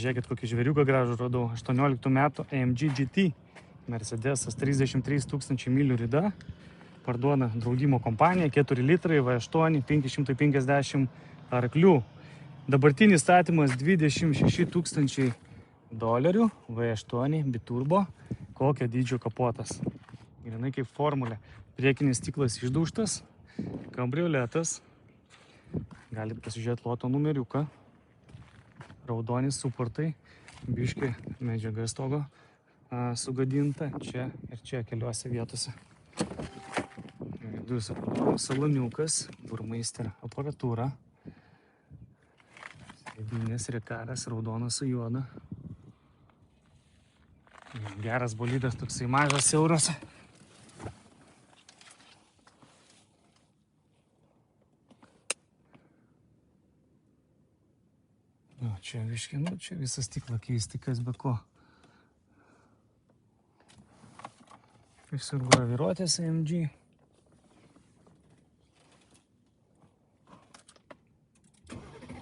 Žiūrėkit, kokį žvėriuką gražų radau. 18 metų AMG GT. Mercedesas 33 000 mylių rida. Parduoda draudimo kompanija, 4 litrai, V8, 550 arklių. Dabartinis statymas $26 000, V8, biturbo, kokio dydžio kapotas. Grinai kaip formulė. Priekinis stiklas išdaužtas, kabrioletas. Galite pasižiūrėti loto numeriuką. Raudonis suportai, biški medžiaga stogo sugadinta čia ir čia keliuose vietose. Vidus saloniukas, Burmeister aparatūra. Sėdynės rekaras, raudonas su juoda. Geras bolidas, toksai mažas, siauras. Čia viški, čia visą stiklą keisti, kas be ko. Visur graviruotės AMG.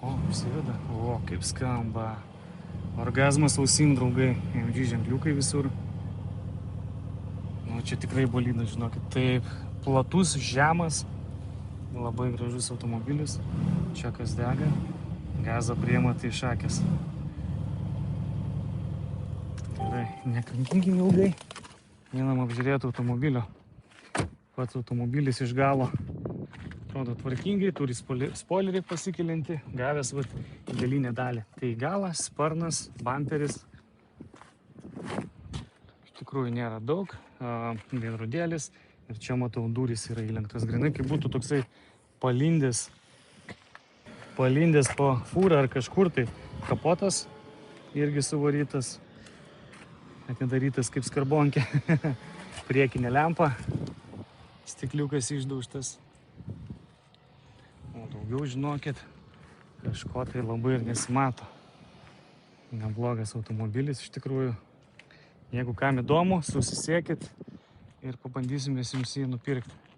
O, užsiveda. O, kaip skamba. Orgazmas ausim, draugai. AMG ženkliukai visur. Nu, čia tikrai bolidas, žinokit. Taip, platus, žemas. Labai gražus automobilis. Čia kas dega. Gazą priima tai šakės. Gerai, nekrankinkim ilgai. Einam apžiūrėti automobilio. Pats automobilis iš galo. Atrodo tvarkingai, turi spoilerį pasikelinti. Gavęs galinę dalį. Tai galas, sparnas, bamperis. Iš tikrųjų nėra daug. Vienrodėlis. Ir čia matau, durys yra įlenktas. Grinai, kaip būtų toksai palindęs po fūrą ar kažkur, tai kapotas irgi suvarytas, atidarytas kaip skarbonkė, priekinė lempa, stikliukas išdaužtas. O daugiau žinokit, kažko tai labai ir nesimato. Neblogas automobilis iš tikrųjų. Jeigu kam įdomu, susisiekit ir pabandysim jums jį nupirkti.